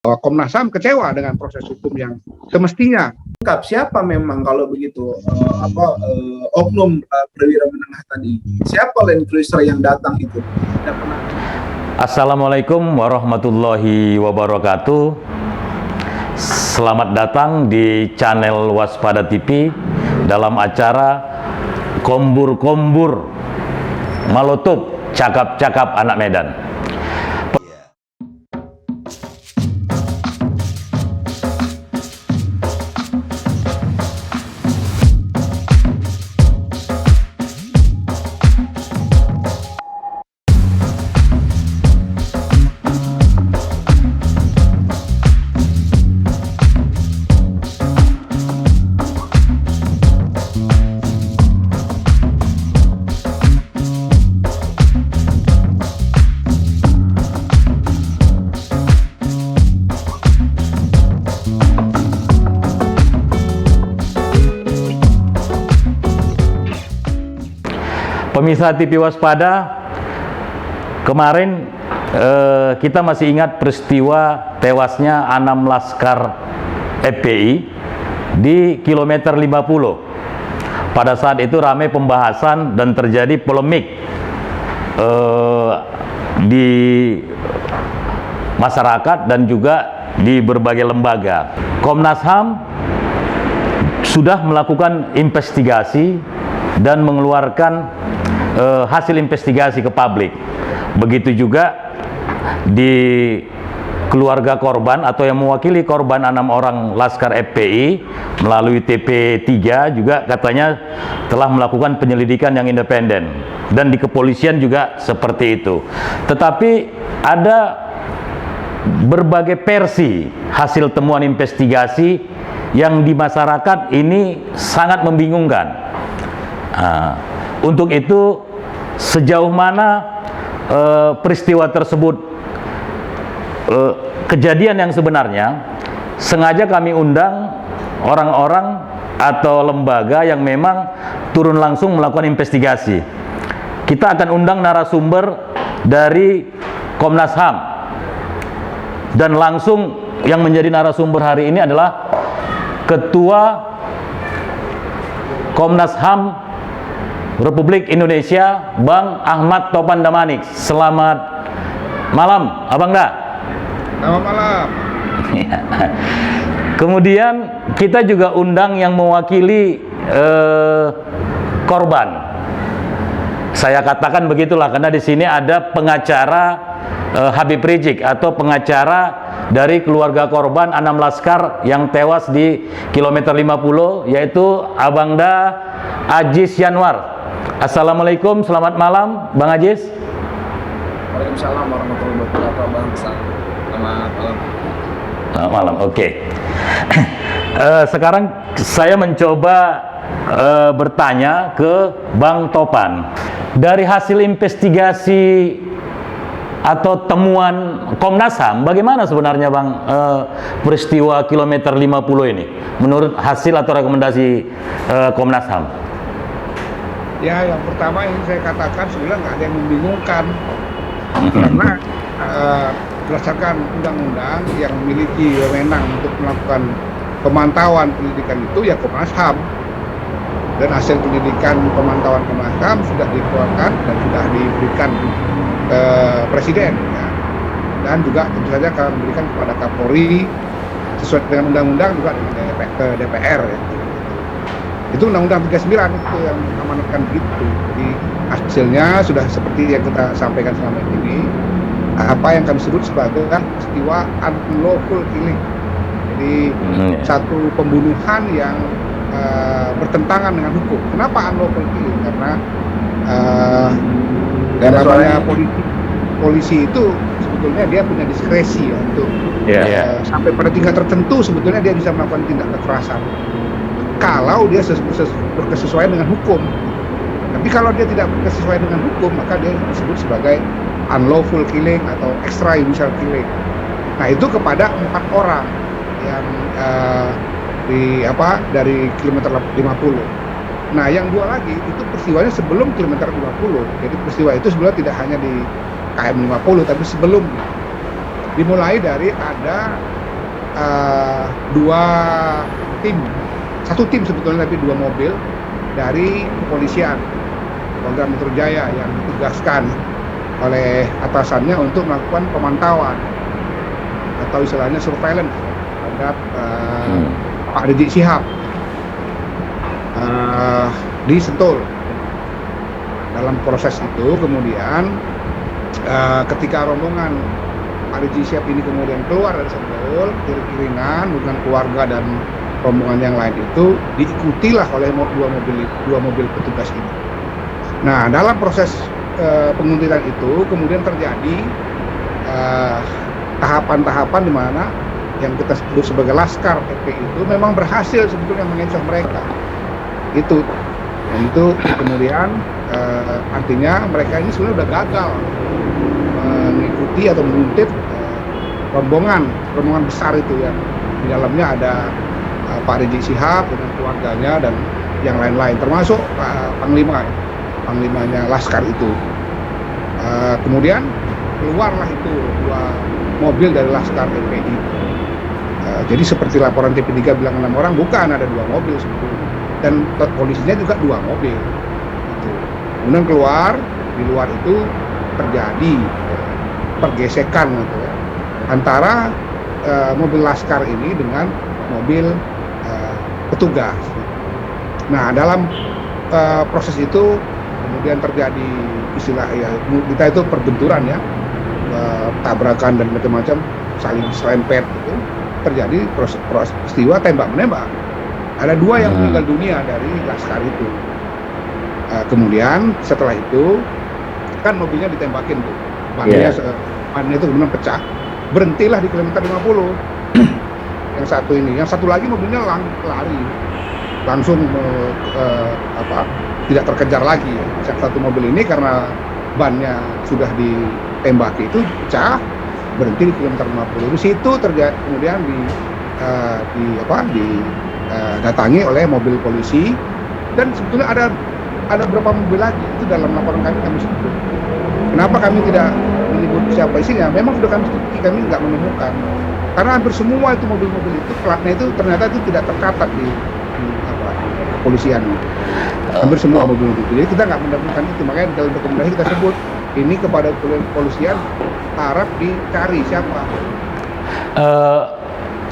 Komnas HAM kecewa dengan proses hukum yang semestinya. Siapa memang kalau begitu oknum perwira menengah tadi? Siapa land cruiser yang datang itu? Assalamualaikum warahmatullahi wabarakatuh. Selamat datang di channel Waspada TV dalam acara Kombur-Kombur Malotop Cakap-Cakap Anak Medan. Pemirsa TV Waspada, kemarin kita masih ingat peristiwa tewasnya 6 laskar FPI di kilometer 50. Pada saat itu ramai pembahasan dan terjadi polemik di masyarakat dan juga di berbagai lembaga. Komnas HAM sudah melakukan investigasi dan mengeluarkan hasil investigasi ke publik. Begitu juga di keluarga korban atau yang mewakili korban 6 orang laskar FPI melalui TP3 juga katanya telah melakukan penyelidikan yang independen, dan di kepolisian juga seperti itu. Tetapi ada berbagai versi hasil temuan investigasi yang di masyarakat ini sangat membingungkan. Untuk itu, sejauh mana peristiwa tersebut kejadian yang sebenarnya, sengaja kami undang orang-orang atau lembaga yang memang turun langsung melakukan investigasi. Kita akan undang narasumber dari Komnas HAM, dan langsung yang menjadi narasumber hari ini adalah Ketua Komnas HAM Republik Indonesia, Bang Ahmad Topan Damanik. Selamat malam, Abang Da. Selamat malam. Kemudian kita juga undang yang mewakili korban. Saya katakan begitulah karena di sini ada pengacara Habib Rizik atau pengacara dari keluarga korban 6 laskar yang tewas di kilometer 50, yaitu Abang Da Aziz Yanwar. Assalamualaikum, selamat malam, Bang Aziz. Waalaikumsalam warahmatullahi wabarakatuh, Bang. Selamat malam. Selamat malam, oke. Sekarang saya mencoba bertanya ke Bang Topan. Dari hasil investigasi atau temuan Komnas HAM, bagaimana sebenarnya Bang peristiwa kilometer 50 ini menurut hasil atau rekomendasi Komnas HAM? Ya, yang pertama yang saya katakan sebenarnya nggak ada yang membingungkan, karena berdasarkan undang-undang yang memiliki wewenang untuk melakukan pemantauan penyelidikan itu ya Komnas HAM, dan hasil penyelidikan pemantauan Komnas HAM sudah dikeluarkan dan sudah diberikan ke Presiden, ya. Dan juga tentu saja akan diberikan kepada Kapolri sesuai dengan undang-undang, juga ke DPR, ya. Itu Undang-Undang 39 itu yang mengamanatkan begitu. Jadi hasilnya sudah seperti yang kita sampaikan selama ini, apa yang kami sebut sebagai peristiwa unlawful killing. Jadi satu pembunuhan yang bertentangan dengan hukum. Kenapa unlawful killing? Karena namanya polisi itu sebetulnya dia punya diskresi ya, untuk sampai pada tingkat tertentu sebetulnya dia bisa melakukan tindak kekerasan kalau dia berkesesuaian dengan hukum. Tapi kalau dia tidak berkesesuaian dengan hukum, maka dia disebut sebagai unlawful killing atau extrajudicial killing. Nah, itu kepada 4 orang yang dari kilometer 50. Nah, yang 2 lagi itu peristiwanya sebelum kilometer 50. Jadi peristiwa itu sebenarnya tidak hanya di KM 50, tapi sebelumnya. Dimulai dari ada dua tim, satu tim sebetulnya tapi dua mobil dari kepolisian Polda Metro Jaya yang ditugaskan oleh atasannya untuk melakukan pemantauan atau istilahnya surveillance terhadap Pak Rizik Syihab di Sentul. Dalam proses itu kemudian ketika rombongan Pak Rizik Syihab ini kemudian keluar dari Sentul, iring-iringan dengan keluarga dan rombongan yang lain itu diikutilah oleh dua mobil petugas ini. Nah, dalam proses penguntitan itu kemudian terjadi tahapan-tahapan di mana yang kita sebut sebagai Laskar FPI itu memang berhasil sebetulnya mengecoh mereka. Itu kemudian artinya mereka ini sebenarnya udah gagal mengikuti atau menguntit rombongan besar itu yang di dalamnya ada Pak Rizik Syihab dengan keluarganya dan yang lain-lain termasuk panglimanya Laskar itu. Kemudian keluarlah itu dua mobil dari Laskar FPI. Jadi seperti laporan TV3 bilang 6 orang, bukan, ada dua mobil sebetulnya. Dan polisinya juga dua mobil. Gitu. Kemudian keluar, di luar itu terjadi pergesekan gitu ya, antara mobil Laskar ini dengan mobil petugas. Nah, dalam proses itu kemudian terjadi istilah ya kita itu perbenturan ya, tabrakan dan macam-macam, saling serempet itu terjadi peristiwa tembak menembak. Ada dua yang meninggal dunia dari Laskar itu. Kemudian setelah itu kan mobilnya ditembakin tuh, bannya itu kemudian pecah, berhentilah di kilometer 50. Yang satu ini, yang satu lagi mobilnya lari langsung tidak terkejar lagi. Yang satu mobil ini karena bannya sudah ditembaki itu pecah, berhenti di kilometer 50. Di situ terjadi kemudian datangi oleh mobil polisi, dan sebetulnya ada beberapa mobil lagi itu dalam laporan kami sebut. Kenapa kami tidak menyebut siapa isinya? Memang sudah kami nggak menemukan, karena hampir semua itu mobil-mobil itu platnya itu ternyata itu tidak tercatat di kepolisian. Hampir semua mobil-mobil itu, jadi kita nggak menemukan itu. Makanya dalam rekomendasi kita sebut ini kepada kepolisian harap dicari siapa.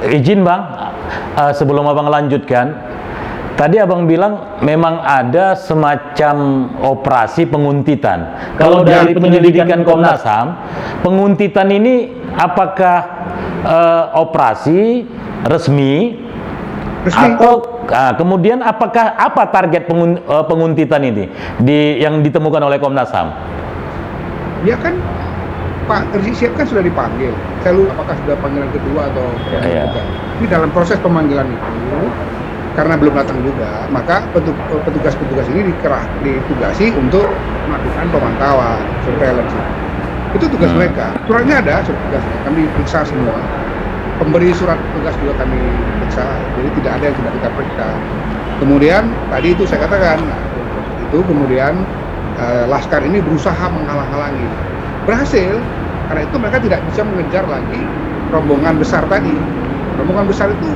Izin Bang, sebelum Abang lanjutkan, tadi Abang bilang memang ada semacam operasi penguntitan. Kalau dari penyelidikan Komnas HAM, penguntitan ini apakah operasi resmi? Atau kemudian apa target penguntitan ini yang ditemukan oleh Komnas HAM? Ya kan Pak Rizik Syihab kan sudah dipanggil. Saya lupa apakah sudah panggilan kedua atau bukan. Tapi dalam proses pemanggilan itu, karena belum datang juga, maka petugas-petugas ini ditugasi untuk melakukan pemantauan, surveillance. Itu tugas mereka. Suratnya ada, surat tugasnya. Kami periksa semua. Pemberi surat tugas juga kami periksa. Jadi tidak ada yang tidak kita periksa. Kemudian tadi itu saya katakan, itu kemudian Laskar ini berusaha menghalang-halangi. Berhasil, karena itu mereka tidak bisa mengejar lagi rombongan besar tadi. Rombongan besar itu,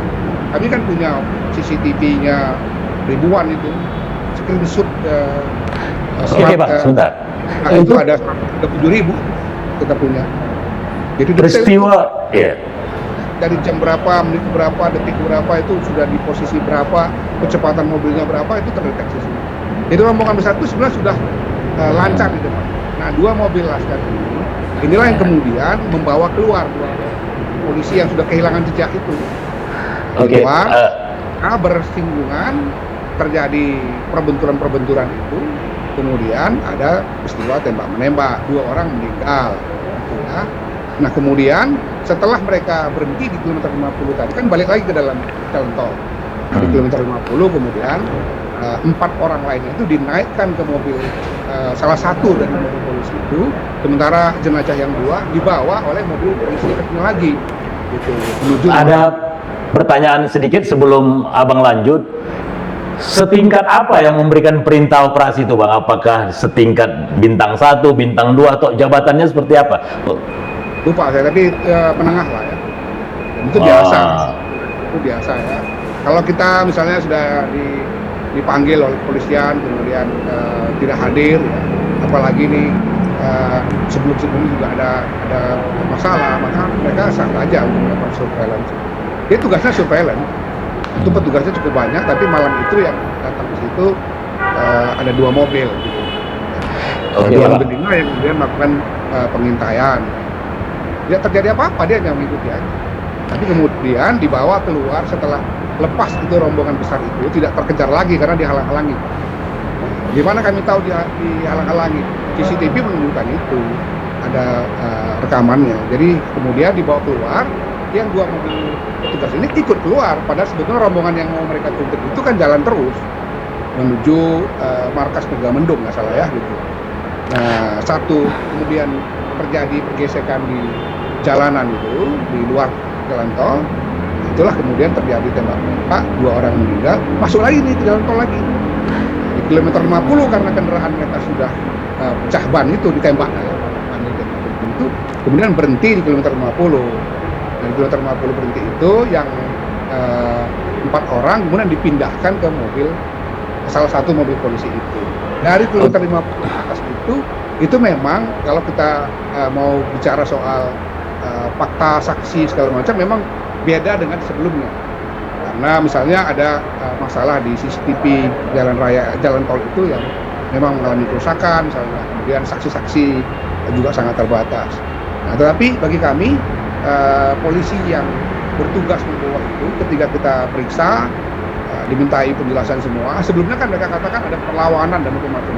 kami kan punya CCTV-nya ribuan itu, screenshot Oke Pak, sebentar. Itu ada 7.000 kita punya. Jadi peristiwa, dari jam berapa, menit berapa, detik berapa itu sudah di posisi berapa, kecepatan mobilnya berapa itu terdeteksi semua. Jadi rombongan besar itu sebenarnya sudah lancar di depan. Nah, dua mobil Laskar inilah yang kemudian membawa keluar polisi yang sudah kehilangan jejak itu. Keluar, bersinggungan, terjadi perbenturan itu, kemudian ada peristiwa tembak menembak, 2 orang meninggal. Ya. Nah, kemudian setelah mereka berhenti di kilometer 50 tadi, kan balik lagi ke dalam jalan tol. Di kilometer 50 kemudian 4 orang lainnya itu dinaikkan ke mobil, salah satu dari mobil polisi itu, sementara jenazah yang 2 dibawa oleh mobil polisi kecil lagi. Gitu, menuju ada pertanyaan sedikit sebelum Abang lanjut. Setingkat apa yang memberikan perintah operasi itu Bang? Apakah setingkat bintang 1, bintang 2, atau jabatannya seperti apa? Lupa saya, tapi menengah lah ya. Jadi Itu biasa, itu biasa ya. Kalau kita misalnya sudah dipanggil oleh kepolisian kemudian tidak hadir, ya, apalagi nih sebelum-sebelumnya juga ada masalah, maka mereka sah saja untuk melakukan surveillance. Dia tugasnya surveillance, itu petugasnya cukup banyak, tapi malam itu yang datang ke situ ada 2 mobil gitu. Dua betina yang kemudian melakukan pengintaian. Tidak terjadi apa-apa, dia hanya mengikuti aja. Tapi kemudian dibawa keluar setelah lepas itu rombongan besar itu, tidak terkejar lagi karena dihalang-halangi. Gimana kami tahu dihalang-halangi? CCTV menunjukkan itu, ada rekamannya. Jadi kemudian dibawa keluar, yang 2 mobil petugas ini ikut keluar, padahal sebetulnya rombongan yang mau mereka tuntut itu kan jalan terus menuju markas Megamendung, nggak salah ya gitu. Nah, satu kemudian terjadi pergesekan di jalanan itu, di luar jalan tol. Itulah kemudian terjadi tembak-tembak, 2 orang meninggal, masuk lagi nih ke jalan tol lagi. Di kilometer 50 karena kendaraan mereka sudah pecah ban itu ditembak. Itu kemudian berhenti di kilometer 50. Di kilometer 50 berhenti itu yang 4 orang kemudian dipindahkan ke mobil, salah satu mobil polisi itu. Dari kilometer 50 ke atas itu memang kalau kita mau bicara soal fakta saksi segala macam memang beda dengan sebelumnya. Karena misalnya ada masalah di CCTV jalan tol itu yang memang mengalami kerusakan misalnya, kemudian saksi-saksi juga sangat terbatas. Nah, tetapi bagi kami polisi yang bertugas membawa itu, ketika kita periksa dimintai penjelasan semua, sebelumnya kan mereka katakan ada perlawanan dan macam-macam.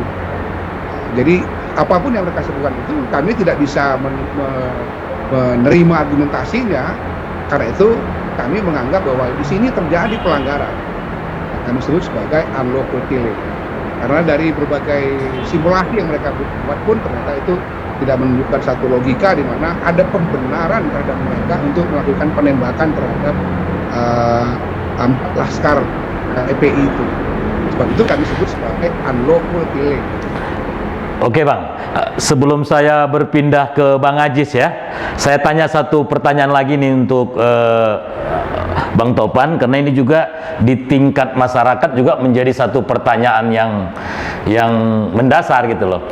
Jadi apapun yang mereka sebutkan itu kami tidak bisa menerima argumentasinya, karena itu kami menganggap bahwa di sini terjadi pelanggaran. Kami sebut sebagai unlawful killing. Karena dari berbagai simulasi yang mereka buat pun ternyata itu tidak menunjukkan satu logika di mana ada pembenaran terhadap mereka untuk melakukan penembakan terhadap laskar EPI itu. Sebab itu kami sebut sebagai unlawful killing. Oke Bang, sebelum saya berpindah ke Bang Ajis ya, saya tanya satu pertanyaan lagi nih untuk Bang Topan, karena ini juga di tingkat masyarakat juga menjadi satu pertanyaan yang mendasar gitu loh.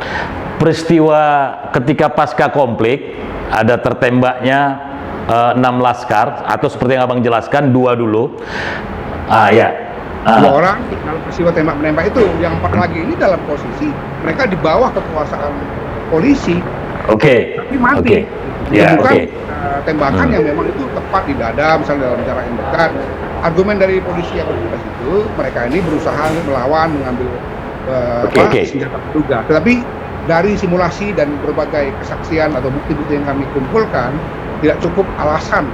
Peristiwa ketika pasca konflik ada tertembaknya 6 laskar, atau seperti yang Abang jelaskan 2 dulu. Ya. 2 orang dalam peristiwa tembak-menembak itu, yang 4 lagi ini dalam posisi mereka di bawah kekuasaan polisi. Tapi mati. Bukan tembakan yang memang itu tepat di dada, misalnya dalam jarak yang dekat. Argumen dari polisi yang bertugas itu, mereka ini berusaha melawan, mengambil senjata terduga. Tetapi dari simulasi dan berbagai kesaksian atau bukti-bukti yang kami kumpulkan, tidak cukup alasan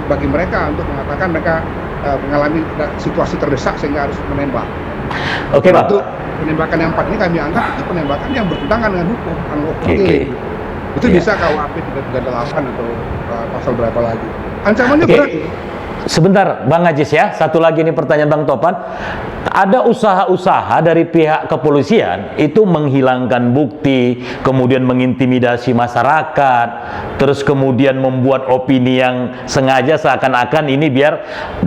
bagi mereka untuk mengatakan mereka mengalami situasi terdesak sehingga harus menembak. Pak. Untuk penembakan yang 4 ini kami anggap itu penembakan yang bertentangan dengan hukum. Itu bisa KUHP 338 atau pasal berapa lagi. Ancamannya berat. Sebentar Bang Ajis ya, satu lagi nih pertanyaan Bang Topan. Ada usaha-usaha dari pihak kepolisian itu menghilangkan bukti, kemudian mengintimidasi masyarakat, terus kemudian membuat opini yang sengaja seakan-akan ini biar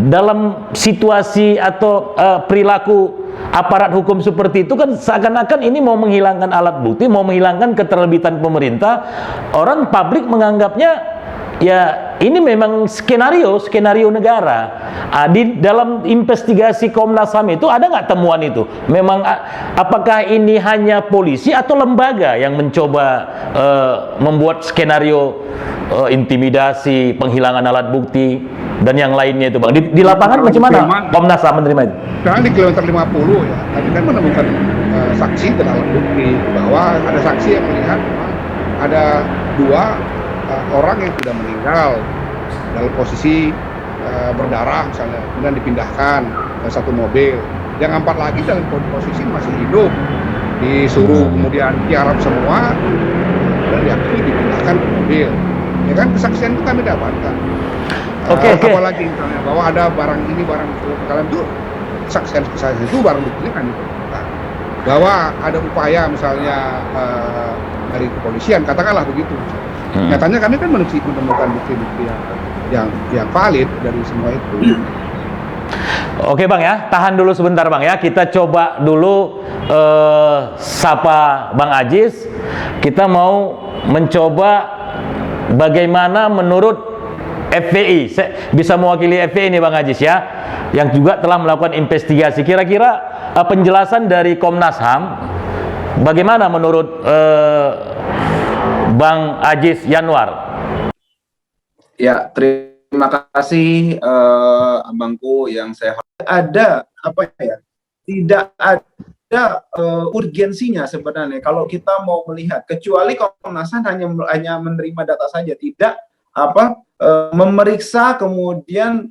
dalam situasi atau perilaku aparat hukum seperti itu kan seakan-akan ini mau menghilangkan alat bukti, mau menghilangkan keterlibitan pemerintah. Orang publik menganggapnya ya ini memang skenario negara. Di dalam investigasi Komnas HAM itu ada nggak temuan itu? Memang apakah ini hanya polisi atau lembaga yang mencoba membuat skenario intimidasi, penghilangan alat bukti dan yang lainnya itu Bang? Di lapangan bagaimana Komnas HAM menerima itu? Sekarang di kilometer 50 ya, kami kan menemukan saksi dan alat bukti bahwa ada saksi yang melihat ada 2 orang yang sudah meninggal dalam posisi berdarah misalnya, kemudian dipindahkan ke satu mobil. Yang 4 lagi dalam posisi masih hidup, disuruh kemudian tiarap semua dan diakui dipindahkan ke mobil. Ya kan, kesaksian itu kami dapatkan. Apalagi misalnya bahwa ada barang ini, barang itu, dalam itu kesaksian itu barang buktinya kami dapatkan. Bahwa ada upaya misalnya dari kepolisian, katakanlah begitu, Nyatanya kami kan menemukan bukti-bukti yang valid dari semua itu. Oke Bang ya, tahan dulu sebentar Bang ya. Kita coba dulu sapa Bang Ajis. Kita mau mencoba bagaimana menurut FPI, bisa mewakili FPI ini Bang Ajis ya, yang juga telah melakukan investigasi. Kira-kira penjelasan dari Komnas HAM bagaimana menurut Bang Ajis Yanwar? Ya, terima kasih abangku yang saya ada apa ya? Tidak ada urgensinya sebenarnya kalau kita mau melihat, kecuali Komnas HAM hanya menerima data saja, tidak memeriksa kemudian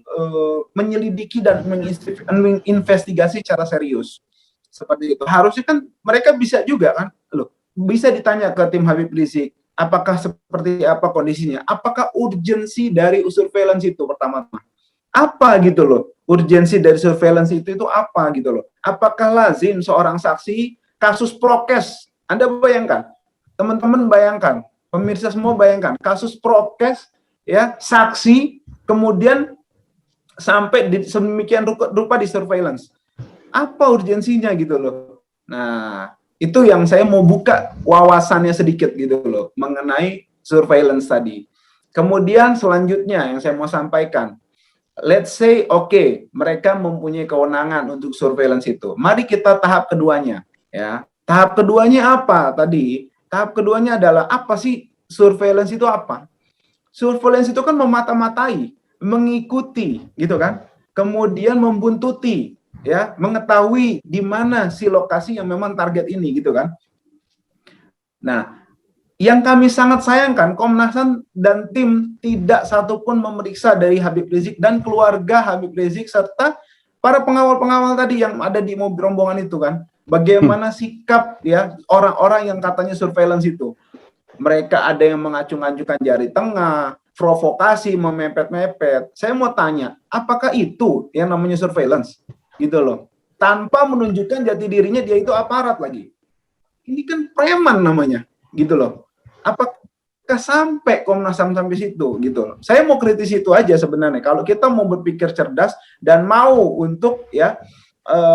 menyelidiki dan menginvestigasi secara serius seperti itu. Harusnya kan mereka bisa juga kan, loh, bisa ditanya ke tim Habib Rizik, apakah seperti apa kondisinya, apakah urgensi dari surveillance itu pertama-tama apa gitu loh, urgensi dari surveillance itu apa gitu loh, apakah lazim seorang saksi kasus prokes, Anda bayangkan, teman-teman bayangkan, pemirsa semua bayangkan, kasus prokes ya, saksi kemudian sampai sedemikian rupa di surveillance, apa urgensinya gitu loh. Nah, itu yang saya mau buka wawasannya sedikit gitu loh mengenai surveillance tadi. Kemudian selanjutnya yang saya mau sampaikan, let's say oke, mereka mempunyai kewenangan untuk surveillance itu. Mari kita tahap keduanya ya. Tahap keduanya apa tadi? Tahap keduanya adalah apa sih surveillance itu apa? Surveillance itu kan memata-matai, mengikuti gitu kan. Kemudian membuntuti ya, mengetahui di mana si lokasi yang memang target ini gitu kan. Nah, yang kami sangat sayangkan, Komnas HAM dan tim tidak satupun memeriksa dari Habib Rizik dan keluarga Habib Rizik serta para pengawal-pengawal tadi yang ada di mobil rombongan itu kan. Bagaimana sikap ya orang-orang yang katanya surveillance itu. Mereka ada yang mengacung-acungkan jari tengah, provokasi, memepet-mepet. Saya mau tanya, apakah itu yang namanya surveillance? Gitu loh. Tanpa menunjukkan jati dirinya dia itu aparat lagi. Ini kan preman namanya, gitu loh. Apakah sampai Komnas HAM sampai situ, gitu loh. Saya mau kritis itu aja sebenarnya. Kalau kita mau berpikir cerdas dan mau untuk ya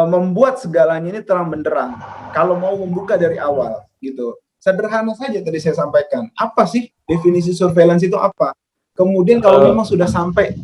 membuat segalanya ini terang benderang. Kalau mau membuka dari awal, gitu. Sederhana saja tadi saya sampaikan. Apa sih definisi surveillance itu apa? Kemudian kalau memang sudah sampai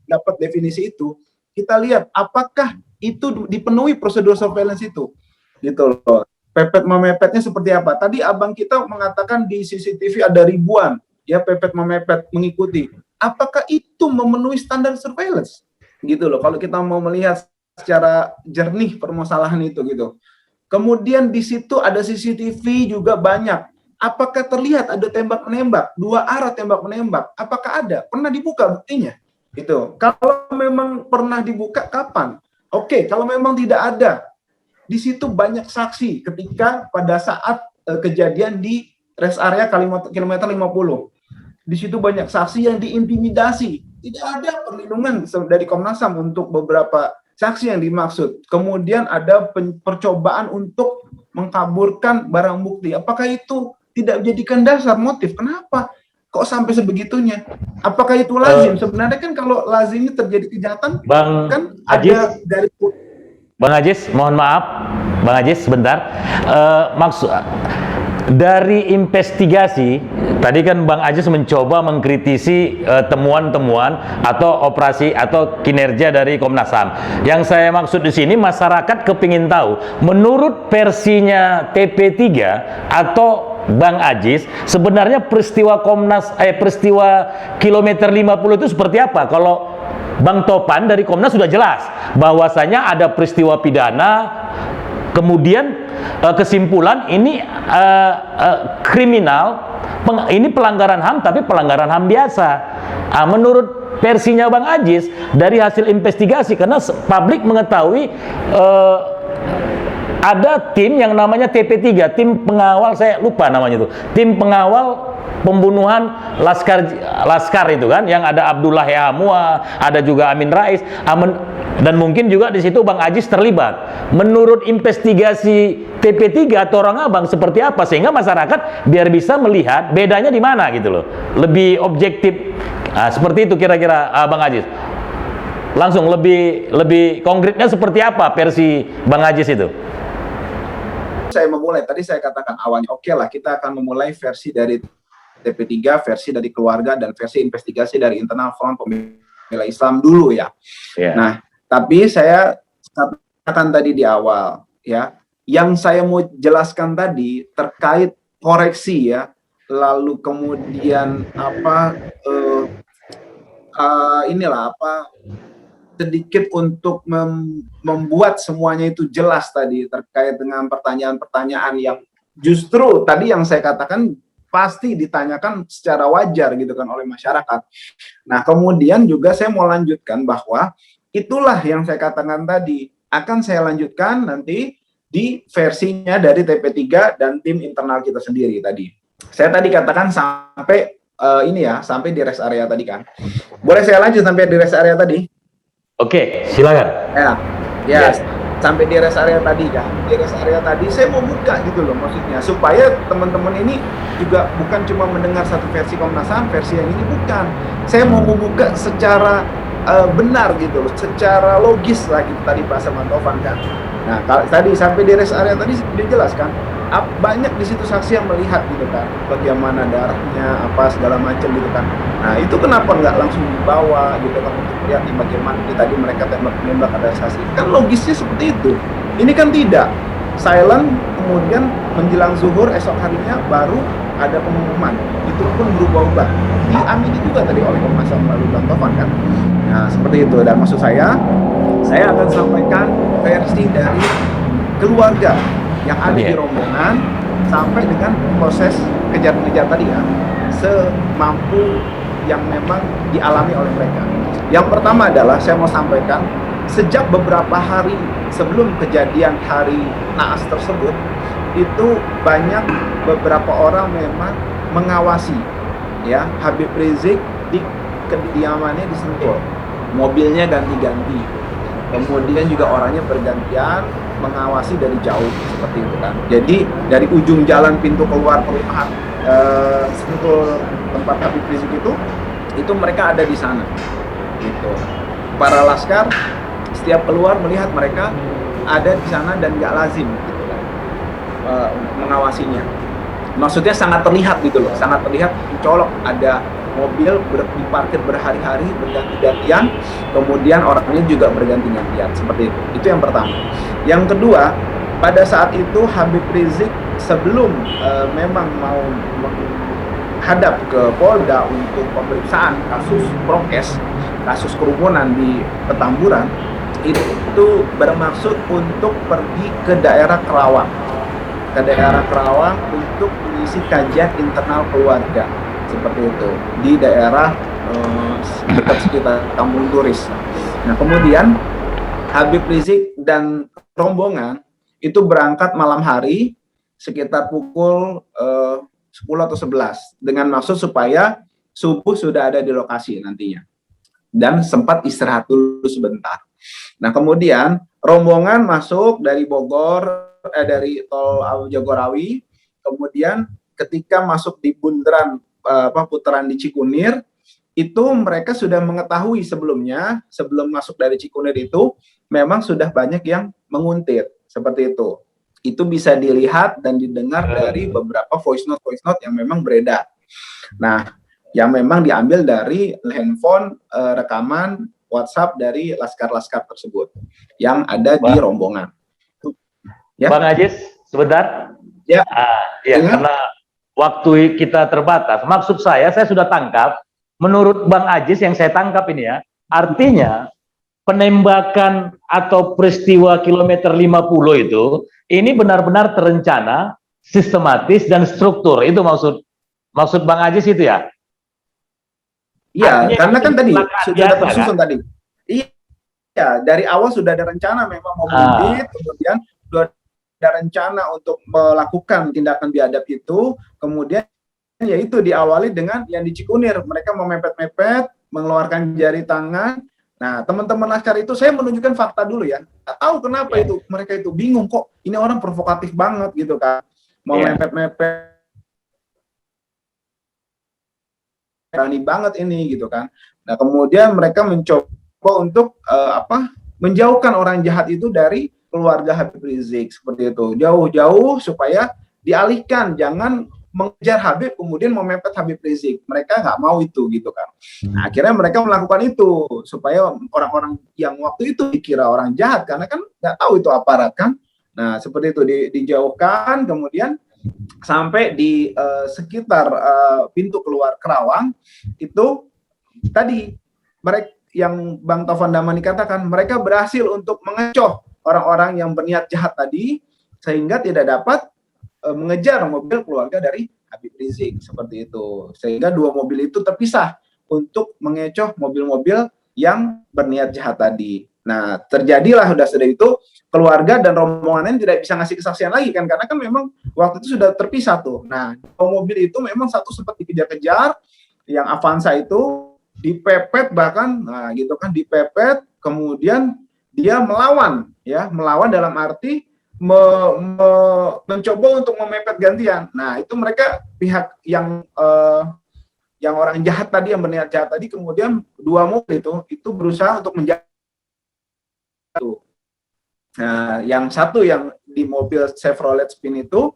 dapat definisi itu, kita lihat apakah itu dipenuhi prosedur surveillance itu, gitu loh. Pepet memepetnya seperti apa? Tadi abang kita mengatakan di CCTV ada ribuan, ya pepet memepet mengikuti. Apakah itu memenuhi standar surveillance? Gitu loh. Kalau kita mau melihat secara jernih permasalahan itu, gitu. Kemudian di situ ada CCTV juga banyak. Apakah terlihat ada tembak-menembak, dua arah tembak-menembak? Apakah ada? Pernah dibuka buktinya? Gitu. Kalau memang pernah dibuka, kapan? Oke, kalau memang tidak ada, di situ banyak saksi ketika pada saat kejadian di rest area kilometer 50. Di situ banyak saksi yang diintimidasi. Tidak ada perlindungan dari Komnas HAM untuk beberapa saksi yang dimaksud. Kemudian ada percobaan untuk mengkaburkan barang bukti. Apakah itu tidak dijadikan dasar motif? Kenapa? Kok sampai sebegitunya? Apakah itu lazim? Sebenarnya kan kalau lazimnya terjadi kejahatan, Bang kan Ajis, ada dari Bang Ajis, mohon maaf, Bang Ajis, sebentar. Maksud dari investigasi tadi kan Bang Ajis mencoba mengkritisi temuan-temuan atau operasi atau kinerja dari Komnas HAM. Yang saya maksud di sini masyarakat kepingin tahu, menurut versinya TP3 atau Bang Ajis, sebenarnya peristiwa peristiwa kilometer 50 itu seperti apa? Kalau Bang Topan dari Komnas sudah jelas bahwasanya ada peristiwa pidana, kemudian kesimpulan ini kriminal, ini pelanggaran HAM tapi pelanggaran HAM biasa. Menurut versinya Bang Ajis dari hasil investigasi, karena publik mengetahui ada tim yang namanya TP3, tim pengawal, saya lupa namanya itu, tim pengawal pembunuhan Laskar itu kan, yang ada Abdullah Yahamua, ada juga Amin Rais, dan mungkin juga di situ Bang Ajis terlibat. Menurut investigasi TP3 Torong Abang seperti apa, sehingga masyarakat biar bisa melihat bedanya di mana gitu loh, lebih objektif. Nah, seperti itu kira-kira Bang Ajis. Langsung lebih konkretnya seperti apa versi Bang Ajis itu? Saya memulai, tadi saya katakan awalnya, oke lah kita akan memulai versi dari TP3, versi dari keluarga, dan versi investigasi dari internal Front Pembela Islam dulu ya. Yeah. Nah, tapi saya katakan tadi di awal ya, yang saya mau jelaskan tadi terkait koreksi ya, lalu kemudian sedikit untuk membuat semuanya itu jelas tadi terkait dengan pertanyaan-pertanyaan yang justru tadi yang saya katakan pasti ditanyakan secara wajar gitu kan oleh masyarakat. Nah, kemudian juga saya mau lanjutkan bahwa itulah yang saya katakan tadi akan saya lanjutkan nanti di versinya dari TP3 dan tim internal kita sendiri tadi. Saya tadi katakan sampai sampai di rest area tadi kan. Boleh saya lanjut sampai di rest area tadi? Oke, silakan. Ya, sampai di rest area tadi kan. Di rest area tadi saya mau buka gitu loh maksudnya, supaya teman-teman ini juga bukan cuma mendengar satu versi Komnas HAM, versi yang ini bukan. Saya mau membuka secara benar gitu loh, secara logis lah gitu tadi bahasa Mantovan kan. Nah, kalau tadi sampai di rest area tadi dijelaskan, banyak di situ saksi yang melihat gitu kan, bagaimana darahnya apa segala macam gitu kan. Nah, itu kenapa nggak langsung dibawa gitu kan untuk lihat bagaimana tadi mereka tembak ada saksi, kan logisnya seperti itu. Ini kan tidak silent, kemudian menjelang zuhur esok harinya baru ada pengumuman, itu pun berubah-ubah, diamini juga tadi oleh Komnas HAM melalui Bang Tovan kan. Nah, seperti itu. Dan maksud saya akan sampaikan versi dari keluarga yang ada di rombongan sampai dengan proses kejar-kejar tadi ya, semampu yang memang dialami oleh mereka. Yang pertama adalah saya mau sampaikan, sejak beberapa hari sebelum kejadian hari naas tersebut, itu banyak beberapa orang memang mengawasi ya Habib Rizik di kediamannya di Sentul, mobilnya ganti-ganti, kemudian juga orangnya bergantian mengawasi dari jauh seperti itu kan. Jadi dari ujung jalan pintu keluar perumahan Sentul tempat Habib Rizik itu mereka ada di sana gitu. Para laskar setiap keluar melihat mereka ada di sana dan nggak lazim gitu kan, mengawasinya. Maksudnya sangat terlihat gitu loh, sangat terlihat mencolok, ada mobil diparkir berhari-hari berganti-gantian, kemudian orangnya juga berganti-gantian seperti itu. Itu yang pertama. Yang kedua, pada saat itu Habib Rizik sebelum memang mau menghadap ke Polda untuk pemeriksaan kasus prokes, kasus kerumunan di Petamburan, itu bermaksud untuk pergi ke daerah Kerawang, untuk mengisi kajian internal keluarga seperti itu di daerah dekat sekitar Kampung Turis. Nah, kemudian Habib Rizik dan rombongan itu berangkat malam hari sekitar pukul 10 atau 11 dengan maksud supaya subuh sudah ada di lokasi nantinya dan sempat istirahat dulu sebentar. Nah, kemudian rombongan masuk dari Bogor, dari tol Jagorawi, kemudian ketika masuk di bundaran putaran di Cikunir, itu mereka sudah mengetahui sebelumnya, sebelum masuk dari Cikunir itu memang sudah banyak yang menguntit seperti itu. Itu bisa dilihat dan didengar dari beberapa voice note yang memang beredar. Nah, yang memang diambil dari handphone rekaman WhatsApp dari laskar-laskar tersebut yang ada di rombongan. Ya. Bang Ajis, sebentar. Ya. Karena waktu kita terbatas. Maksud saya sudah tangkap. Menurut Bang Ajis yang saya tangkap ini ya, artinya penembakan atau peristiwa kilometer 50 itu, ini benar-benar terencana, sistematis dan struktur. Itu maksud Bang Ajis itu ya? Iya, karena kan tadi sudah tersusun kan? Tadi. Iya, dari awal sudah ada rencana memang mau mudik, kemudian ada rencana untuk melakukan tindakan biadab itu, kemudian yaitu diawali dengan yang di Cikunir, mereka memepet-mepet, mengeluarkan jari tangan. Nah, teman-teman Laskar itu, saya menunjukkan fakta dulu ya. Nggak tahu kenapa itu mereka itu bingung, kok ini orang provokatif banget gitu kan, mau mepet-mepet, berani banget ini gitu kan. Nah, kemudian mereka mencoba untuk menjauhkan orang jahat itu dari keluarga Habib Rizik seperti itu, jauh-jauh supaya dialihkan, jangan mengejar Habib kemudian memepet Habib Rizik. Mereka nggak mau itu gitu kan. Nah, akhirnya mereka melakukan itu supaya orang-orang yang waktu itu dikira orang jahat, karena kan nggak tahu itu aparat kan. Nah, seperti itu dijauhkan, kemudian sampai di sekitar pintu keluar Kerawang itu tadi mereka yang Bang Taufan Damani katakan, mereka berhasil untuk mengecoh orang-orang yang berniat jahat tadi sehingga tidak dapat mengejar mobil keluarga dari Habib Rizik seperti itu, sehingga dua mobil itu terpisah untuk mengecoh mobil-mobil yang berniat jahat tadi. Nah, terjadilah sudah itu keluarga dan rombongannya tidak bisa ngasih kesaksian lagi kan, karena kan memang waktu itu sudah terpisah tuh. Nah, mobil itu memang satu sempat dikejar-kejar, yang Avanza itu dipepet bahkan, nah gitu kan, dipepet, kemudian dia melawan dalam arti mencoba untuk memepet gantian. Nah, itu mereka pihak yang orang jahat tadi, yang berniat jahat tadi, kemudian dua mobil itu berusaha untuk menjaga. Nah, yang satu yang di mobil Chevrolet Spin itu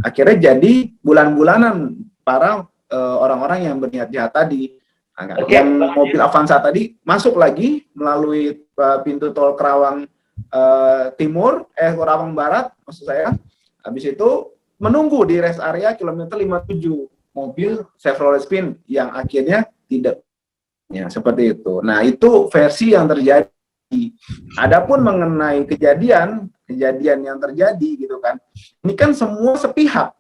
akhirnya jadi bulan-bulanan para orang-orang yang berniat jahat tadi. Nah, yang mobil Avanza tadi masuk lagi melalui pintu tol Kerawang Kerawang Barat maksud saya. Habis itu menunggu di rest area kilometer 57 mobil Chevrolet Spin yang akhirnya tidak, ya seperti itu. Nah, itu versi yang terjadi. Adapun mengenai kejadian yang terjadi gitu kan, ini kan semua sepihak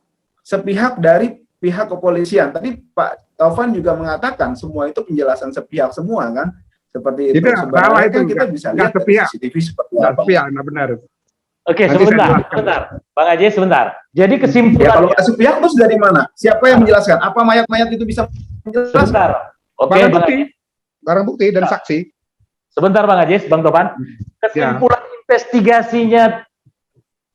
dari pihak kepolisian. Tadi Pak Taufan juga mengatakan semua itu penjelasan sepihak semua kan, seperti itu. Sebenarnya kan kita bisa lihat dari CCTV seperti apa. Nah, benar. Oke, sebentar, Bang Aji, sebentar. Jadi kesimpulan. Ya, kalau nggak sepihak terus dari mana? Siapa yang menjelaskan? Apa mayat-mayat itu bisa menjelaskan? Sebentar. Oke, barang bukti dan saksi. Sebentar Bang Ajis, Bang Topan. Kesimpulan investigasinya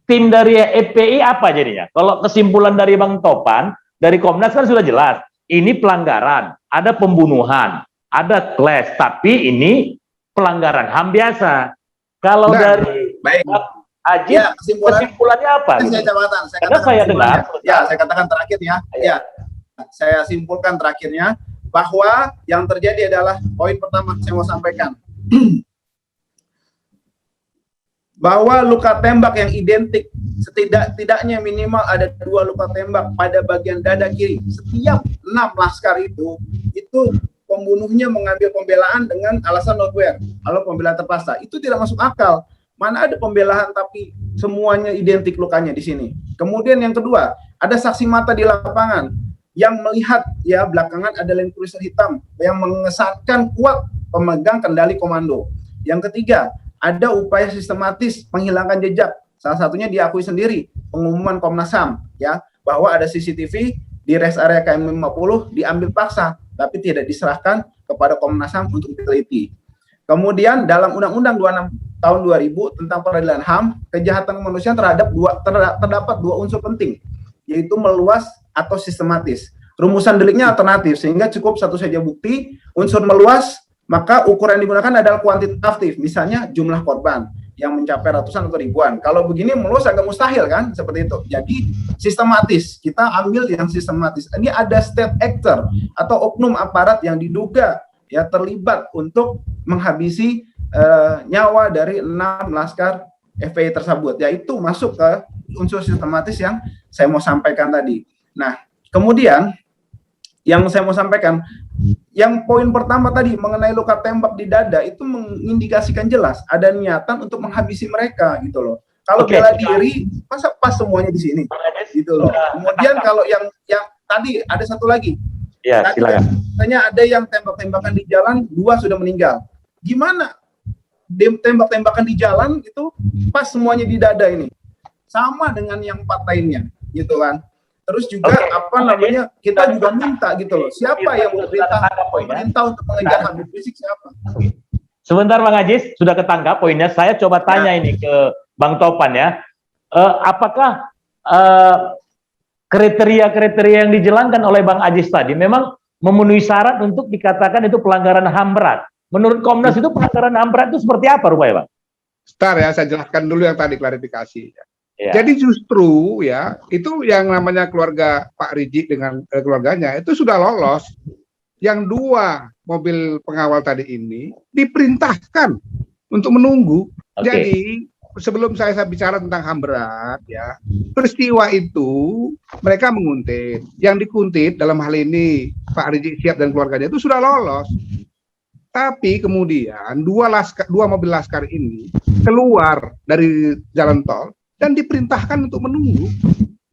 tim dari FPI apa jadinya? Kalau kesimpulan dari Bang Topan, dari Komnas kan sudah jelas. Ini pelanggaran, ada pembunuhan, ada clash, tapi ini pelanggaran HAM biasa. Kalau dari Bang Ajis, kesimpulannya apa? Saya katakan terakhirnya. Ya, saya simpulkan terakhirnya bahwa yang terjadi adalah poin pertama saya mau sampaikan. Bahwa luka tembak yang identik, setidaknya minimal ada 2 luka tembak pada bagian dada kiri. Setiap 6 laskar itu pembunuhnya mengambil pembelaan dengan alasan lawfare, lalu pembelaan terpaksa. Itu tidak masuk akal. Mana ada pembelaan tapi semuanya identik lukanya di sini. Kemudian yang kedua, ada saksi mata di lapangan yang melihat ya belakangan ada Land Cruiser hitam yang mengesankan kuat pemegang kendali komando. Yang ketiga, ada upaya sistematis menghilangkan jejak. Salah satunya diakui sendiri pengumuman Komnas HAM ya, bahwa ada CCTV di rest area KM 50 diambil paksa tapi tidak diserahkan kepada Komnas HAM untuk diteliti. Kemudian dalam Undang-Undang 26 tahun 2000 tentang peradilan HAM, kejahatan kemanusiaan terdapat 2 unsur penting, yaitu meluas atau sistematis. Rumusan deliknya alternatif sehingga cukup satu saja bukti. Unsur meluas, maka ukuran yang digunakan adalah kuantitatif, misalnya jumlah korban yang mencapai ratusan atau ribuan. Kalau begini meluas agak mustahil kan, seperti itu. Jadi sistematis, kita ambil yang sistematis. Ini ada state actor atau oknum aparat yang diduga ya terlibat untuk menghabisi nyawa dari 6 laskar FPI tersebut. Yaitu masuk ke unsur sistematis yang saya mau sampaikan tadi. Nah, kemudian yang saya mau sampaikan, yang poin pertama tadi mengenai luka tembak di dada itu mengindikasikan jelas ada niatan untuk menghabisi mereka gitu loh. Kalau bela diri, masa pas semuanya di sini gitu loh. Kemudian kalau yang tadi ada satu lagi. Ya, silakan. Katanya ada yang tembak-tembakan di jalan, 2 sudah meninggal. Gimana? Tembak-tembakan di jalan itu pas semuanya di dada ini. sama dengan yang 4 lainnya, gitu kan. Terus juga kita juga minta gitu loh, siapa yang memerintah untuk mengejar Habib Rizik, siapa? Sebentar Bang Ajis, sudah ketangkap poinnya. Saya coba tanya ini ke Bang Topan ya. Apakah kriteria-kriteria yang dijalankan oleh Bang Ajis tadi memang memenuhi syarat untuk dikatakan itu pelanggaran HAM berat? Menurut Komnas itu pelanggaran HAM berat itu seperti apa rupanya, Bang? Sebentar ya, saya jelaskan dulu yang tadi klarifikasi. Ya. Jadi justru ya, itu yang namanya keluarga Pak Rizik dengan keluarganya itu sudah lolos. Yang 2 mobil pengawal tadi ini diperintahkan untuk menunggu. Jadi sebelum saya bicara tentang HAM berat ya, peristiwa itu mereka menguntit. Yang dikuntit dalam hal ini Pak Rizik Syihab dan keluarganya itu sudah lolos. Tapi kemudian 2 mobil laskar ini keluar dari jalan tol dan diperintahkan untuk menunggu.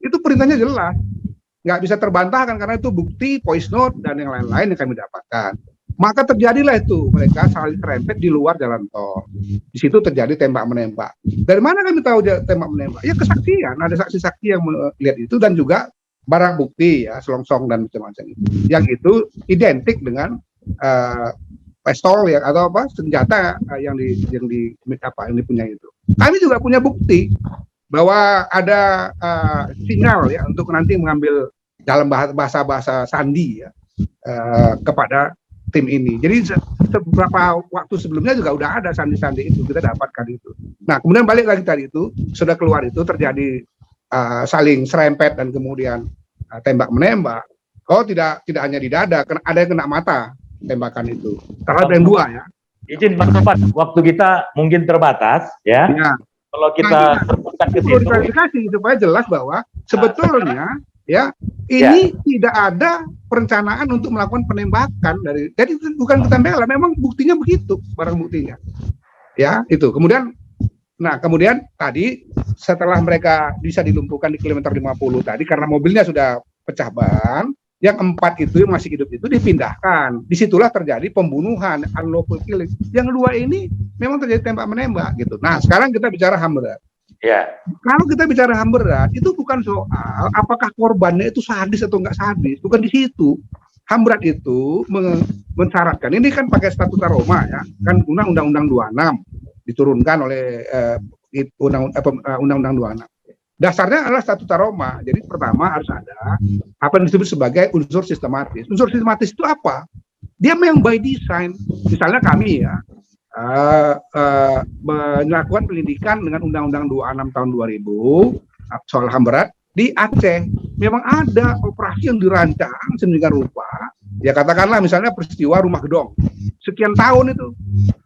Itu perintahnya jelas, nggak bisa terbantahkan karena itu bukti, voice note dan yang lain-lain yang kami dapatkan. Maka terjadilah itu mereka saling serempet di luar jalan tol. Di situ terjadi tembak menembak. Dari mana kami tahu dia tembak menembak? Ya kesaksian, ada saksi-saksi yang melihat itu dan juga barang bukti ya, selongsong dan macam-macam itu. Yang itu identik dengan pistol ya atau senjata yang dipunya itu. Kami juga punya bukti bahwa ada sinyal ya untuk nanti mengambil dalam bahasa sandi ya kepada tim ini. Jadi beberapa waktu sebelumnya juga udah ada sandi-sandi itu, kita dapatkan itu. Nah kemudian balik lagi tadi itu sudah keluar itu terjadi saling serempet dan kemudian tembak menembak. Oh tidak hanya di dada, ada yang kena mata tembakan itu. Terhadap yang 2 ya. Izin Bang Topan, waktu kita mungkin terbatas ya. Kalau kita terbuka ke situ, klarifikasi supaya jelas bahwa sebetulnya ya ini tidak ada perencanaan untuk melakukan penembakan jadi bukan ketembela, memang buktinya begitu, barang buktinya. Ya, itu. Kemudian tadi setelah mereka bisa dilumpuhkan di kilometer 50 tadi karena mobilnya sudah pecah ban, yang 4 itu yang masih hidup itu dipindahkan. Disitulah terjadi pembunuhan, unlawful killing. Yang 2 ini memang terjadi tembak menembak gitu. Nah sekarang kita bicara HAM berat. Ya. Kalau kita bicara HAM berat itu bukan soal apakah korbannya itu sadis atau enggak sadis, bukan di situ. HAM berat itu mensyaratkan, ini kan pakai Statuta Roma ya, kan Undang-Undang 26 diturunkan oleh Undang-Undang 26. Dasarnya adalah Statuta Roma. Jadi pertama harus ada apa yang disebut sebagai unsur sistematis. Unsur sistematis itu apa? Dia memang by design. Misalnya kami ya melakukan pendidikan dengan Undang-Undang 26 tahun 2000 soal HAM berat di Aceh. Memang ada operasi yang dirancang sedemikian rupa. Ya katakanlah misalnya peristiwa Rumah Gedong. Sekian tahun itu.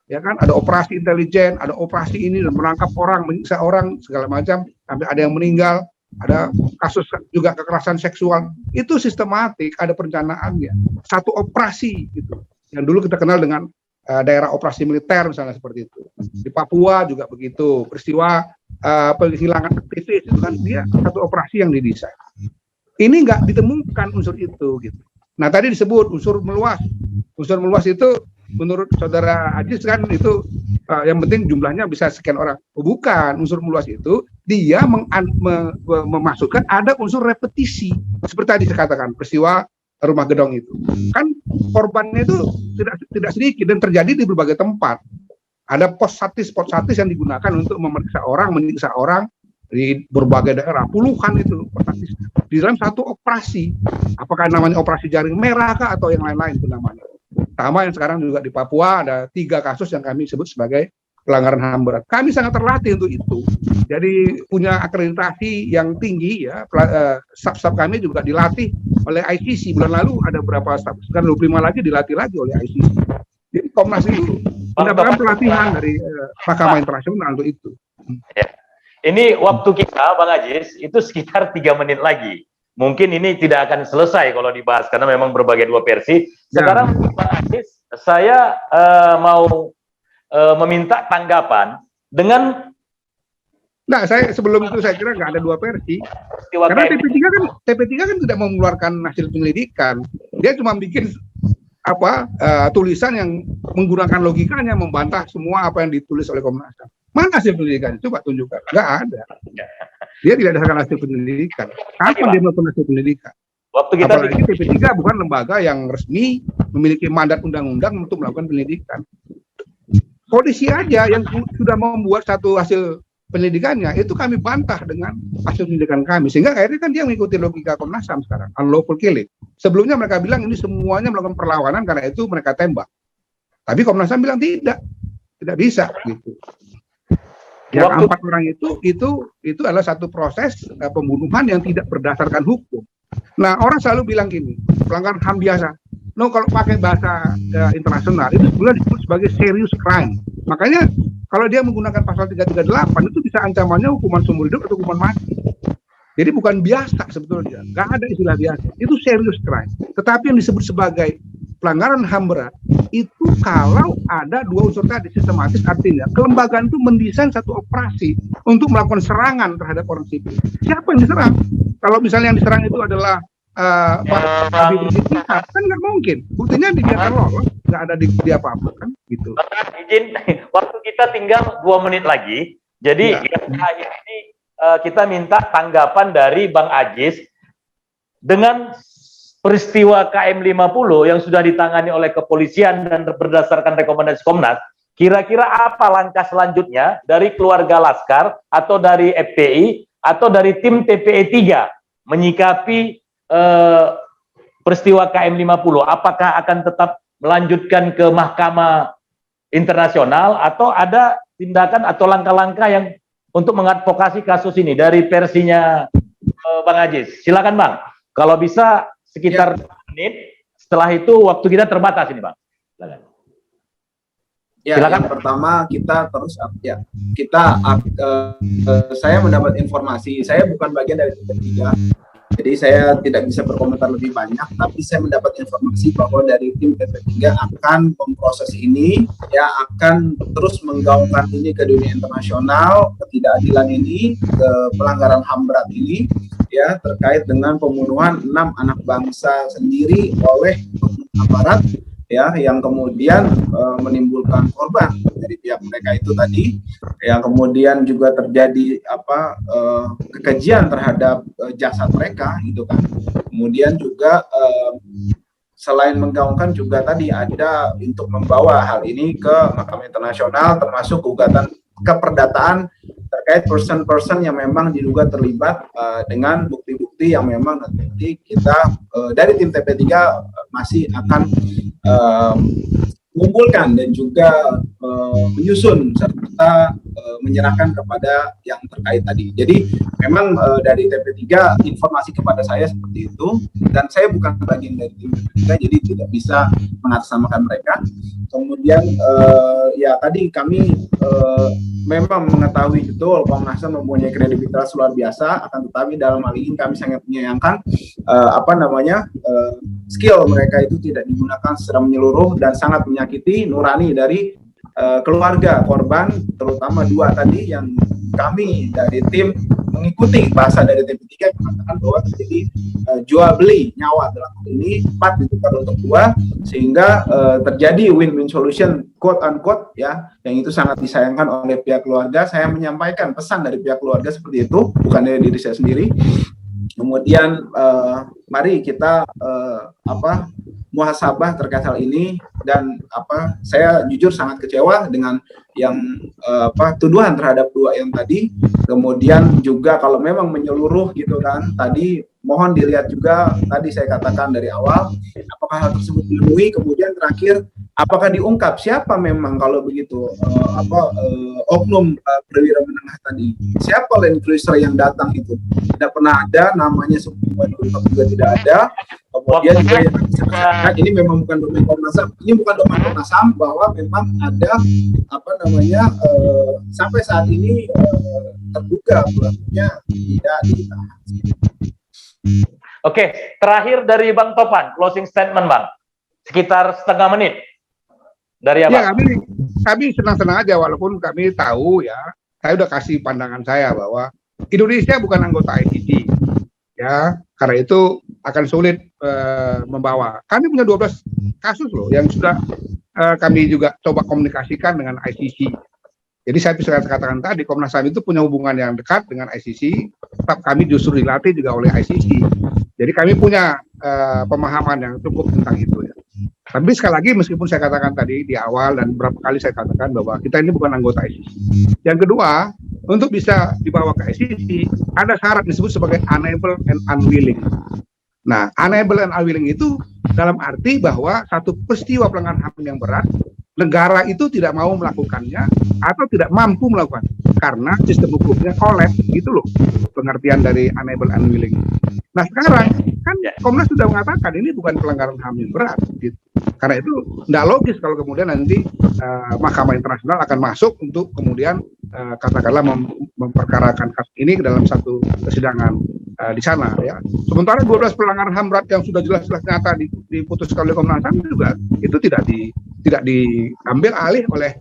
Ya kan, ada operasi intelijen, ada operasi ini dan menangkap orang, menyiksa orang segala macam, sampai ada yang meninggal, ada kasus juga kekerasan seksual. Itu sistematik, ada perencanaannya. Satu operasi gitu. Yang dulu kita kenal dengan daerah operasi militer misalnya seperti itu. Di Papua juga begitu. Peristiwa penghilangan aktivis itu kan dia satu operasi yang didesain. Ini nggak ditemukan unsur itu gitu. Nah tadi disebut unsur meluas. Unsur meluas itu menurut saudara Ajis kan itu yang penting jumlahnya bisa sekian orang. Bukan, unsur meluas itu dia memasukkan ada unsur repetisi. Seperti tadi saya katakan peristiwa Rumah Gedong itu. Kan korbannya itu tidak sedikit dan terjadi di berbagai tempat. Ada pos satis yang digunakan untuk memeriksa orang, menyiksa orang di berbagai daerah, puluhan itu pos satis di dalam satu operasi. Apakah namanya operasi jaring merah kah atau yang lain-lain itu namanya. Sama yang sekarang juga di Papua ada 3 kasus yang kami sebut sebagai pelanggaran HAM berat. Kami sangat terlatih untuk itu. Jadi punya akreditasi yang tinggi ya. Staff kami juga dilatih oleh ICC. Bulan lalu ada beberapa staff, sekarang 25 lagi dilatih lagi oleh ICC. Jadi Komnas itu mendapatkan pelatihan dari Mahkamah Internasional untuk itu. Ya. Ini waktu kita, Bang Ajis, itu sekitar 3 menit lagi. Mungkin ini tidak akan selesai kalau dibahas karena memang berbagai 2 versi. Sekarang Bang Ajis, saya mau meminta tanggapan dengan. Nah, saya sebelum itu saya kira nggak ada 2 versi. Karena TP3 kan tidak mau mengeluarkan hasil penyelidikan. Dia cuma bikin tulisan yang menggunakan logikanya membantah semua apa yang ditulis oleh Komnas HAM. Mana hasil penyelidikan? Coba tunjukkan. Nggak ada. Dia tidak berdasarkan hasil penyelidikan. Kapan dia melakukan hasil penyelidikan? Waktu kita Apalagi TP3 bukan lembaga yang resmi memiliki mandat undang-undang untuk melakukan penyelidikan. Polisi aja yang sudah membuat satu hasil penyelidikannya, itu kami bantah dengan hasil penyelidikan kami. Sehingga akhirnya kan dia mengikuti logika Komnas HAM sekarang, unlawful killing. Sebelumnya mereka bilang ini semuanya melakukan perlawanan, karena itu mereka tembak. Tapi Komnas HAM bilang tidak bisa gitu. Yang 4 orang itu adalah satu proses pembunuhan yang tidak berdasarkan hukum. Nah, orang selalu bilang gini, pelanggaran HAM biasa. No, kalau pakai bahasa internasional itu sebenarnya disebut sebagai serious crime. Makanya kalau dia menggunakan pasal 338 itu bisa ancamannya hukuman seumur hidup atau hukuman mati. Jadi bukan biasa sebetulnya, nggak ada istilah biasa. Itu serious crime. Tetapi yang disebut sebagai pelanggaran HAM berat itu kalau ada 2 unsur tadi, sistematis, artinya kelembagaan itu mendesain satu operasi untuk melakukan serangan terhadap orang sipil. Siapa yang diserang? Kalau misalnya yang diserang itu adalah Pak Habib Rizik Syihab, kan nggak mungkin. Buktinya dibiarkan lolos, nggak ada di apa-apa kan, gitu. Izin, waktu kita tinggal 2 menit lagi. Jadi yang terakhir ini kita minta tanggapan dari Bang Ajis dengan peristiwa KM50 yang sudah ditangani oleh kepolisian dan berdasarkan rekomendasi Komnas. Kira-kira apa langkah selanjutnya dari keluarga Laskar atau dari FPI atau dari tim TPE 3 menyikapi peristiwa KM50? Apakah akan tetap melanjutkan ke Mahkamah Internasional atau ada tindakan atau langkah-langkah yang untuk mengadvokasi kasus ini dari versinya Bang Ajis? Silakan Bang. Kalau bisa sekitar 2 menit. Setelah itu waktu kita terbatas ini Bang. Silakan. Ya, yang pertama kita terus saya mendapat informasi, saya bukan bagian dari TP3. Jadi saya tidak bisa berkomentar lebih banyak, tapi saya mendapat informasi bahwa dari tim TP3 akan memproses ini, ya akan terus menggaungkan ini ke dunia internasional, ketidakadilan ini, ke pelanggaran HAM berat ini, ya terkait dengan pembunuhan 6 anak bangsa sendiri oleh aparat, ya yang kemudian menimbulkan korban dari pihak mereka itu tadi, yang kemudian juga terjadi kekejian terhadap jasad mereka gitu kan. Kemudian juga selain menggaungkan juga tadi ada untuk membawa hal ini ke Mahkamah Internasional, termasuk gugatan keperdataan terkait person-person yang memang diduga terlibat dengan bukti-bukti yang memang nanti kita dari tim TP3 masih akan mengumpulkan dan juga menyusun serta menyerahkan kepada yang terkait tadi. Jadi memang dari TP3 informasi kepada saya seperti itu, dan saya bukan bagian dari tim TP3 jadi tidak bisa mengatasnamakan mereka. Kemudian ya tadi kami memang mengetahui betul Komnas HAM mempunyai kredibilitas luar biasa, akan tetapi dalam hal ini kami sangat menyayangkan skill mereka itu tidak digunakan secara menyeluruh dan sangat menyakiti nurani dari keluarga korban, terutama 2 tadi yang kami dari tim mengikuti bahasa dari TP3 mengatakan bahwa terjadi jual beli nyawa dalam hal ini 4 ditukar untuk 2 sehingga terjadi win-win solution quote unquote ya, yang itu sangat disayangkan oleh pihak keluarga. Saya menyampaikan pesan dari pihak keluarga seperti itu, bukan dari diri saya sendiri. Kemudian mari kita muhasabah terkait hal ini, dan saya jujur sangat kecewa dengan yang tuduhan terhadap 2 yang tadi. Kemudian juga kalau memang menyeluruh gitu kan, tadi mohon dilihat juga tadi saya katakan dari awal apakah hal tersebut dipenuhi, kemudian terakhir apakah diungkap siapa memang kalau begitu oknum perwira menengah tadi, siapa land cruiser yang datang itu tidak pernah ada namanya, semua juga tidak ada. Kemudian juga yang ini memang bukan domain Komnas HAM, ini bukan domain Komnas HAM, bahwa memang ada sampai saat ini terduga pelakunya tidak ditahan. Oke, terakhir dari Bang Topan, closing statement Bang, sekitar setengah menit dari Abang. Ya, kami senang-senang aja, walaupun kami tahu ya, saya udah kasih pandangan saya bahwa Indonesia bukan anggota ICC, ya, karena itu akan sulit membawa. Kami punya 12 kasus loh yang sudah kami juga coba komunikasikan dengan ICC. Jadi saya bisa katakan tadi Komnas HAM itu punya hubungan yang dekat dengan ICC, tetap kami justru dilatih juga oleh ICC. Jadi kami punya pemahaman yang cukup tentang itu ya. Tapi sekali lagi meskipun saya katakan tadi di awal dan beberapa kali saya katakan bahwa kita ini bukan anggota ICC. Yang kedua, untuk bisa dibawa ke ICC ada syarat disebut sebagai unable and unwilling. Nah, unable and unwilling itu dalam arti bahwa satu peristiwa pelanggaran HAM yang berat, negara itu tidak mau melakukannya atau tidak mampu melakukan karena sistem hukumnya kolap, gitu loh pengertian dari unable and unwilling. Nah sekarang kan Komnas sudah mengatakan ini bukan pelanggaran HAM yang berat, gitu. Karena itu tidak logis kalau kemudian nanti Mahkamah Internasional akan masuk untuk kemudian katakanlah memperkarakan kasus ini ke dalam satu persidangan di sana ya. Sementara 12 pelanggaran HAM berat yang sudah jelas-jelas nyata diputuskan oleh Komnas HAM juga itu tidak diambil alih oleh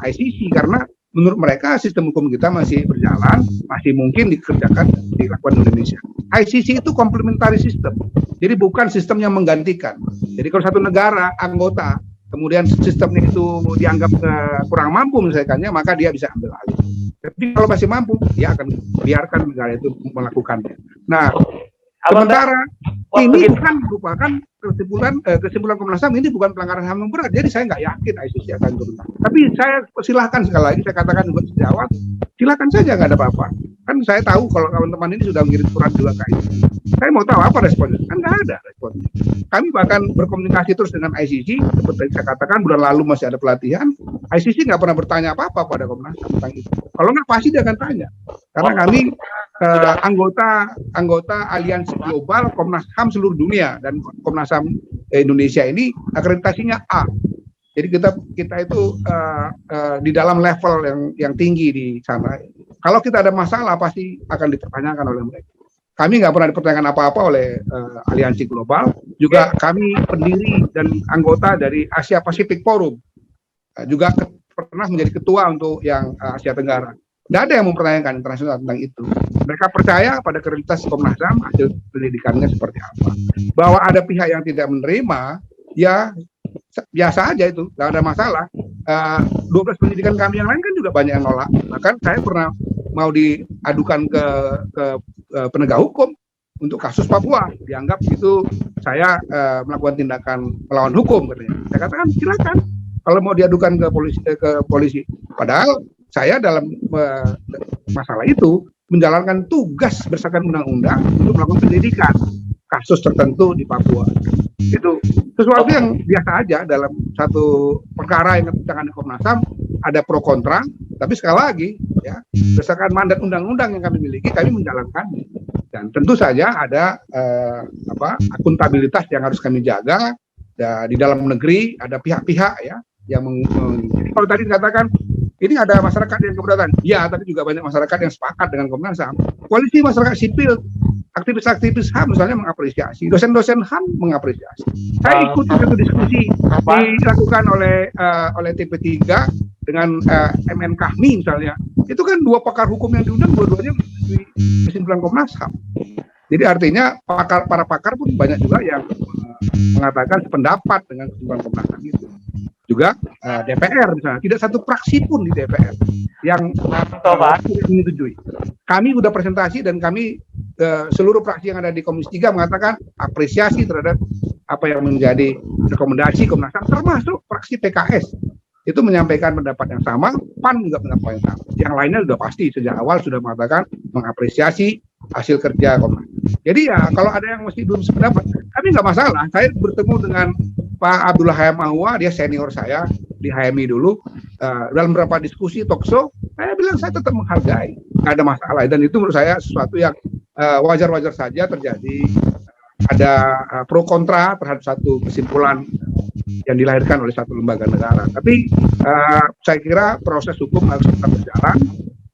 ICC karena menurut mereka sistem hukum kita masih berjalan, masih mungkin dilakukan di Indonesia. ICC itu complementary system, jadi bukan sistem yang menggantikan. Jadi kalau satu negara anggota kemudian sistemnya itu dianggap kurang mampu misalkannya, maka dia bisa ambil alih. Tapi kalau masih mampu, dia akan biarkan negara itu melakukannya. Nah, sementara ini bukan merupakan kesimpulan Komnas HAM, ini bukan pelanggaran HAM yang berat. Jadi saya nggak yakin ICC akan turun. Tapi saya silahkan sekali lagi, saya katakan juga sejak awal, silahkan saja, nggak ada apa-apa. Kan saya tahu kalau teman-teman ini sudah mengirim surat juga ke ICC. Saya mau tahu apa responnya. Kan nggak ada responnya. Kami bahkan berkomunikasi terus dengan ICC, seperti saya katakan bulan lalu masih ada pelatihan. ICC nggak pernah bertanya apa-apa pada Komnas HAM tentang itu. Kalau nggak pasti dia akan tanya. Karena kami anggota aliansi global Komnas HAM seluruh dunia, dan Komnas HAM Indonesia ini akreditasinya A. Jadi kita itu di dalam level yang tinggi di sana. Kalau kita ada masalah pasti akan dipertanyakan oleh mereka. Kami nggak pernah dipertanyakan apa-apa oleh aliansi global. Juga kami pendiri dan anggota dari Asia Pacific Forum. Juga pernah menjadi ketua untuk yang Asia Tenggara. Tidak ada yang mempertanyakan internasional tentang itu. Mereka percaya pada kredibilitas Komnas HAM, hasil pendidikannya seperti apa. Bahwa ada pihak yang tidak menerima, ya biasa aja itu, nggak ada masalah. 12 pendidikan kami yang lain kan juga banyak yang nolak. Bahkan saya pernah mau diadukan ke penegak hukum untuk kasus Papua, dianggap itu saya melakukan tindakan melawan hukum katanya. Saya katakan silakan kalau mau diadukan ke polisi. Padahal saya dalam masalah itu menjalankan tugas berdasarkan undang-undang untuk melakukan pendidikan kasus tertentu di Papua. Itu sesuatu yang biasa aja dalam satu perkara yang ditangani Komnas HAM, ada pro kontra, tapi sekali lagi ya berdasarkan mandat undang-undang yang kami miliki, kami menjalankannya. Dan tentu saja ada akuntabilitas yang harus kami jaga. Di dalam negeri ada pihak-pihak ya yang jadi kalau tadi dikatakan ini ada masyarakat yang keberatan, ya, tapi juga banyak masyarakat yang sepakat dengan Komnas HAM. Koalisi masyarakat sipil, aktivis-aktivis HAM misalnya mengapresiasi, dosen-dosen HAM mengapresiasi. Saya ikuti satu diskusi dilakukan oleh TP3 dengan MN Kahmi misalnya. Itu kan dua pakar hukum yang diundang, dua-duanya di kesimpulan Komnas HAM. Jadi artinya para pakar pun banyak juga yang mengatakan sependapat dengan kesimpulan Komnas HAM itu. Juga DPR misalnya, tidak satu fraksi pun di DPR yang menyetujui. Kami sudah presentasi dan kami seluruh fraksi yang ada di Komisi 3 mengatakan apresiasi terhadap apa yang menjadi rekomendasi Komnas HAM, termasuk fraksi PKS itu menyampaikan pendapat yang sama, PAN juga pendapat yang sama. Yang lainnya sudah pasti sejak awal sudah mengatakan mengapresiasi hasil kerja Komnas. Jadi ya kalau ada yang masih belum sependapat, tapi nggak masalah. Saya bertemu dengan Pak Abdullah Hayam Ahwa, dia senior saya di HMI dulu. Dalam beberapa diskusi talkshow, saya bilang saya tetap menghargai, nggak ada masalah. Dan itu menurut saya sesuatu yang wajar-wajar saja terjadi. Ada pro kontra terhadap satu kesimpulan yang dilahirkan oleh satu lembaga negara. Tapi saya kira proses hukum harus tetap berjalan.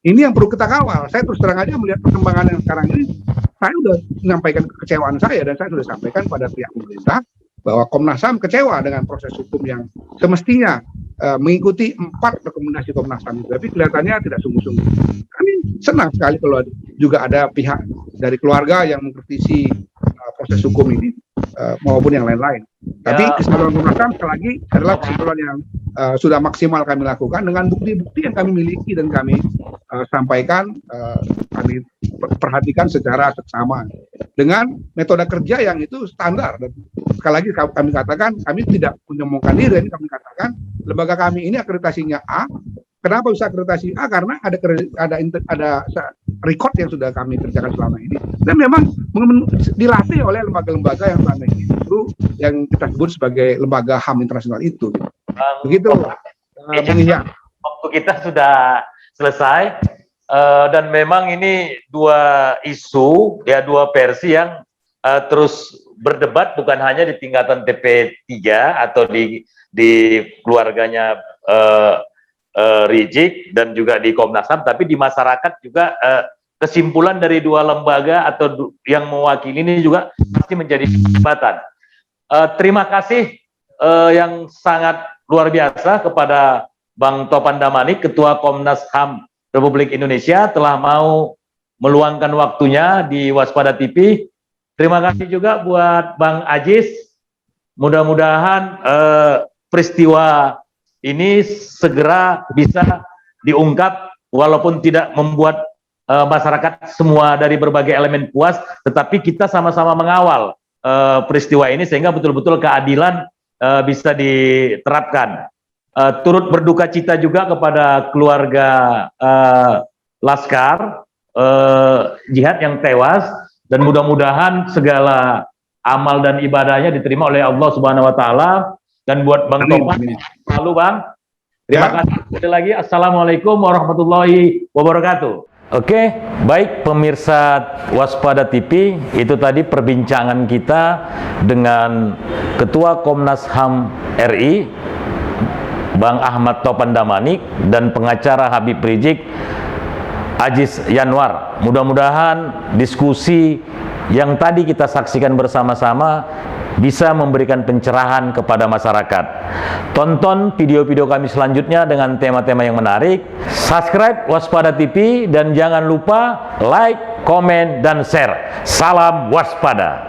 Ini yang perlu kita kawal. Saya terus terang aja melihat perkembangan yang sekarang ini, saya sudah menyampaikan kekecewaan saya dan saya sudah sampaikan pada pihak pemerintah bahwa Komnas HAM kecewa dengan proses hukum yang semestinya mengikuti 4 rekomendasi Komnas HAM, tapi kelihatannya tidak sungguh-sungguh. Kami senang sekali kalau juga ada pihak dari keluarga yang mengkritisi proses hukum ini. maupun yang lain-lain. Tapi Ya. kesimpulan Komnas HAM sekali lagi adalah kesimpulan yang sudah maksimal kami lakukan dengan bukti-bukti yang kami miliki dan kami sampaikan, kami perhatikan secara seksama dengan metode kerja yang itu standar. Dan sekali lagi kami katakan, kami tidak menyombongkan diri, ini kami katakan lembaga kami ini akreditasinya A. Kenapa bisa akreditasi A? Karena ada record yang sudah kami kerjakan selama ini, dan memang dilatih oleh lembaga-lembaga yang selama ini itu yang kita sebut sebagai lembaga HAM internasional itu. Begitu, Bung Ihyan. Waktu kita sudah selesai, dan memang ini dua isu, ya dua versi yang terus berdebat, bukan hanya di tingkatan TP3 atau di keluarganya Rizik dan juga di Komnas HAM, tapi di masyarakat juga kesimpulan dari dua lembaga atau yang mewakili ini juga pasti menjadi perdebatan. Terima kasih yang sangat luar biasa kepada Bang Topan Damanik, Ketua Komnas HAM Republik Indonesia, telah mau meluangkan waktunya di Waspada TV. Terima kasih juga buat Bang Ajis. Mudah-mudahan peristiwa ini segera bisa diungkap, walaupun tidak membuat masyarakat semua dari berbagai elemen puas, tetapi kita sama-sama mengawal peristiwa ini sehingga betul-betul keadilan bisa diterapkan. Turut berduka cita juga kepada keluarga Laskar Jihad yang tewas, dan mudah-mudahan segala amal dan ibadahnya diterima oleh Allah Subhanahu wa Ta'ala. Dan buat Bang Topan, lalu Bang, terima kasih sekali lagi. Assalamualaikum warahmatullahi wabarakatuh. Oke, baik pemirsa Waspada TV, itu tadi perbincangan kita dengan Ketua Komnas HAM RI, Bang Ahmad Topan Damanik, dan pengacara Habib Rizik, Ajis Yanwar. Mudah-mudahan diskusi yang tadi kita saksikan bersama-sama bisa memberikan pencerahan kepada masyarakat. Tonton video-video kami selanjutnya dengan tema-tema yang menarik. Subscribe Waspada TV dan jangan lupa like, komen, dan share. Salam waspada.